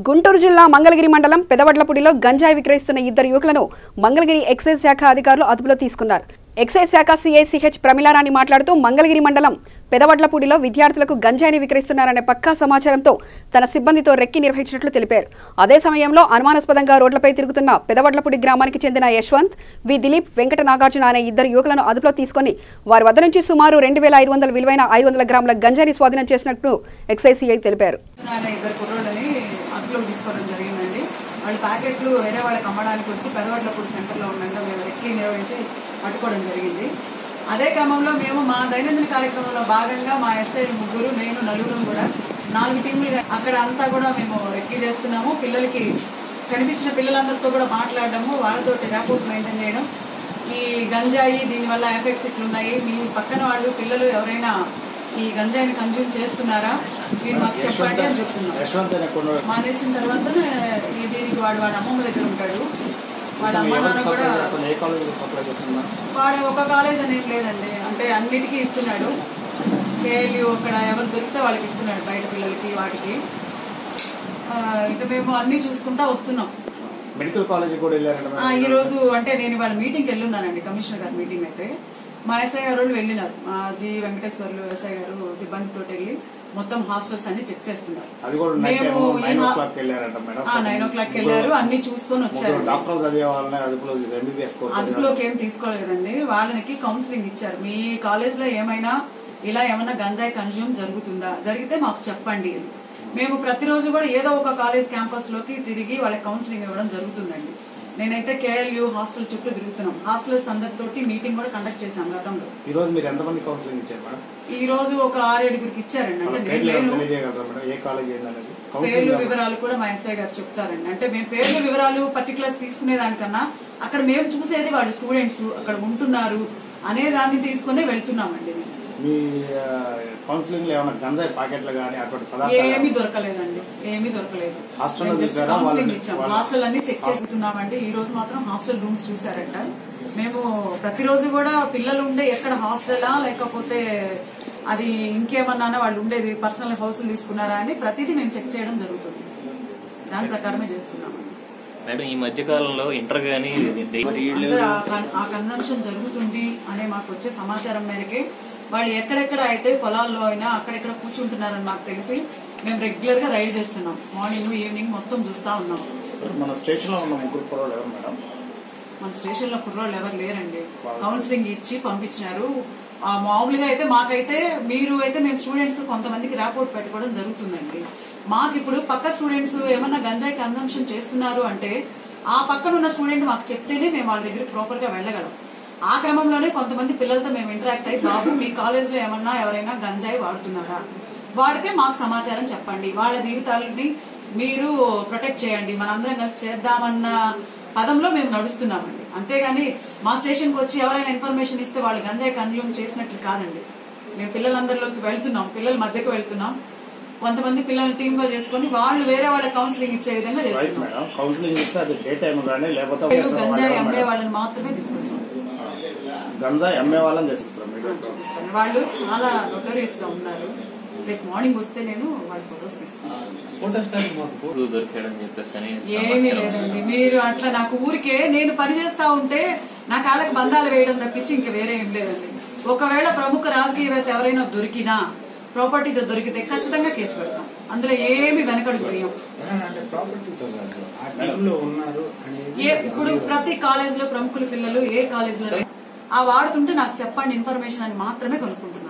గుంటూరు జిల్లా మంగళగిరి మండలం పెదవడ్లపూడిలో గంజాయి విక్రయిస్తున్న ఇద్దరు యువకులను మంగళగిరి ఎక్సైజ్ శాఖ అధికారులు అదుపులో తీసుకున్నారు. ఎక్సైజ్ శాఖ సిఐసిహెచ్ ప్రమిళారాణి మాట్లాడుతూ మంగళగిరి మండలం పెదవడ్లపూడిలో విద్యార్థులకు గంజాయిని విక్రయిస్తున్నారనే పక్కా సమాచారంతో తన సిబ్బందితో రెక్కి నిర్వహించినట్లు తెలిపారు. అదే సమయంలో అనుమానాస్పదంగా రోడ్లపై తిరుగుతున్న పెదవడ్లపూడి గ్రామానికి చెందిన యశ్వంత్, వి దిలీప్, వెంకట నాగార్జున అనే ఇద్దరు యువకులను అదుపులో తీసుకుని వారి వద్ద నుంచి సుమారు 2500 విలువైన 500 గ్రాముల గంజాయిని స్వాధీనం చేసినట్లు ఎక్సైజ్ సిఐ తెలిపారు. వాళ్ళు ప్యాకెట్లు వేరే వాళ్ళకి అమ్మడానికి వచ్చి పెదవడ్లపూడి సెంటర్లో ఉండగా మేము రెక్కి నిర్వహించి పట్టుకోవడం జరిగింది. అదే క్రమంలో మేము మా దైనందిన కార్యక్రమంలో భాగంగా మా ఎస్ఐలు 3, నేను 4 కూడా 4 టీములుగా అక్కడ అంతా కూడా మేము రెక్కి చేస్తున్నాము. పిల్లలకి కనిపించిన పిల్లలందరితో కూడా మాట్లాడడము, వాళ్ళతో ర్యాపోర్ట్ మెయింటైన్ చేయడం, ఈ గంజాయి దీనివల్ల ఎఫెక్ట్స్ ఇట్లున్నాయి, మీ పక్కన వాళ్ళు పిల్లలు ఎవరైనా ఈ గంజాయిని కన్జ్యూమ్ చేస్తున్నారా మీరు మాకు చెప్పండి అని చెప్తున్నారు. మానేసిన తర్వాత దీనికి వాడు అమ్మమ్మ దగ్గర ఉంటాడు. వాళ్ళ అమ్మ నాన్న కూడా వాడు ఒక కాలేజ్ అనేం లేదండి, అంటే అన్నిటికీ ఇస్తున్నాడు. కేఎల్యూ అక్కడ ఎవరు దొరికితే వాళ్ళకి ఇస్తున్నాడు, బయట పిల్లలకి వాటికి. ఇక మేము అన్ని చూసుకుంటా వస్తున్నాం. మెడికల్ కాలేజ్ కూడా ఈ రోజు అంటే నేను వాళ్ళ మీటింగ్కి వెళ్ళున్నానండి, కమిషనర్ గారి మీటింగ్ అయితే. మా ఎస్ఐ గారు వెళ్ళినారు, మా జి వెంకటేశ్వర్లు ఎస్ఐ గారు సిబ్బందితో వెళ్ళి మొత్తం హాస్టల్స్ అన్ని చెక్ చేస్తున్నారు. మేము 9 o'clock వెళ్ళారు, అన్ని చూసుకొని వచ్చారు. అదుపులోకి ఏం తీసుకోలేదండి, వాళ్ళకి కౌన్సిలింగ్ ఇచ్చారు. మీ కాలేజ్ లో ఏమైనా గంజాయి కన్జ్యూమ్ జరుగుతుందా, జరిగితే మాకు చెప్పండి. మేము ప్రతిరోజు కూడా ఏదో ఒక కాలేజ్ క్యాంపస్ లోకి తిరిగి వాళ్ళకి కౌన్సిలింగ్ ఇవ్వడం జరుగుతుందండి. నేనైతే కేఎల్యూ హాస్టల్ చుట్టూ తిరుగుతున్నాం. హాస్టల్స్ అందరితోటి మీటింగ్ కూడా కండక్ట్ చేశాం గతంలో. ఈ రోజు మీరు ఎంతమంది కౌన్సిలింగ్ ఇచ్చారు మేడం? ఈ రోజు ఒక 6-7 ఇచ్చారండి. అంటే పేర్లు వివరాలు కూడా మా ఎస్ఐ గారు చెప్తారండి. అంటే మేము పేర్లు వివరాలు పర్టికులర్స్ తీసుకునే దానికన్నా అక్కడ మేము చూసేది వాళ్ళు స్టూడెంట్స్ అక్కడ ఉంటున్నారు అనే దాన్ని తీసుకునే వెళ్తున్నామండి. మీ కౌన్సిలింగ్ లో ఏమైనా గంజాయి ప్యాకెట్లు గానీ అటువంటి పదార్థాలు ఏమీ దొరకలేదండి, ఏమీ దొరకలేదు. కౌన్సిలింగ్ ఇచ్చాం, హాస్టల్ అన్ని చెక్ చేస్తున్నామండి. ఈ రోజు మాత్రం హాస్టల్ రూమ్స్ చూసారంట. మేము ప్రతిరోజు కూడా పిల్లలు ఉండే ఎక్కడ హాస్టలా లేకపోతే అది ఇంకేమన్నా వాళ్ళు ఉండేది పర్సనల్ హౌస్ తీసుకున్నారా అని ప్రతిదీ మేము చెక్ చేయడం జరుగుతుంది. దాని ప్రకారమే చేస్తున్నామండి. ఈ మధ్య కాలంలో ఇంటర్ గానీ ఆ కన్జంప్షన్ జరుగుతుంది అనే మాకు వచ్చే సమాచారం మేరకే వాళ్ళు ఎక్కడెక్కడ అయితే పొలాల్లో అయినా అక్కడెక్కడ కూర్చుంటున్నారని మాకు తెలిసి మేము రెగ్యులర్ గా రైడ్ చేస్తున్నాం. మార్నింగ్ ఈవినింగ్ మొత్తం చూస్తా ఉన్నాం. మన స్టేషన్ లో ఉన్న 3 కుర్రోళ్ళు ఎవరు మేడం? మన స్టేషన్ లో కుర్రోళ్ళు ఎవరు లేరండి, కౌన్సిలింగ్ ఇచ్చి పంపించినారు. మామూలుగా అయితే మాకైతే మీరు అయితే మేము స్టూడెంట్స్ కొంతమందికి ర్యాపోర్ట్ పెట్టుకోవడం జరుగుతుందండి. మాకు ఇప్పుడు పక్క స్టూడెంట్స్ ఏమన్నా గంజాయి కన్జంప్షన్ చేస్తున్నారు అంటే ఆ పక్కన ఉన్న స్టూడెంట్ మాకు చెప్తేనే మేము వాళ్ళ దగ్గర ప్రాపర్ గా వెళ్ళగలం. ఆ క్రమంలోనే కొంతమంది పిల్లలతో మేము ఇంటరాక్ట్ అయ్యి, బాబు మీ కాలేజ్ లో ఏమన్నా ఎవరైనా గంజాయి వాడుతున్నారా, వాడితే మాకు సమాచారం చెప్పండి, వాళ్ళ జీవితాలని మీరు ప్రొటెక్ట్ చేయండి, మనందరం కలిసి చేద్దామన్న పదంలో మేము నడుస్తున్నామండి. అంతేగాని మా స్టేషన్ కి వచ్చి ఎవరైనా ఇన్ఫర్మేషన్ ఇస్తే వాళ్ళు గంజాయి కన్జ్యూమ్ చేసినట్లు కాదండి. మేము పిల్లలందరిలోకి వెళ్తున్నాం, పిల్లల మధ్యకు వెళ్తున్నాం. కొంతమంది పిల్లల్ని టీమ్ గా చేసుకుని వాళ్ళు వేరే వాళ్ళకి కౌన్సిలింగ్ ఇచ్చే విధంగా చేస్తున్నాం. గంజాయి అమ్మే వాళ్ళని మాత్రమే తీసుకొచ్చాం. గంజాయి అమ్మే వాళ్ళని వాళ్ళు చాలా నోటోరియస్ గా ఉన్నారు. రేపు మార్నింగ్ వస్తే నేను వాళ్ళ ఫొటోస్ తీసుకున్నాను. ఏమీ లేదండి, మీరు అట్లా నాకు ఊరికే నేను పని చేస్తా ఉంటే నా కాళ్ళకి బంధాలు వేయడం తప్పించి ఇంకా వేరే ఏం లేదండి. ఒకవేళ ప్రముఖ రాజకీయవేత్త ఎవరైనా దొరికినా ప్రాపర్టీతో దొరికితే ఖచ్చితంగా కేసు పెడతాం. అందులో ఏమి వెనకడుగు వేయం. ఇప్పుడు ప్రతి కాలేజ్ లో ప్రముఖుల పిల్లలు ఏ కాలేజ్ లో వాడుతుంటే నాకు చెప్పండి ఇన్ఫర్మేషన్ అని మాత్రమే కొనుక్కుంటున్నాను.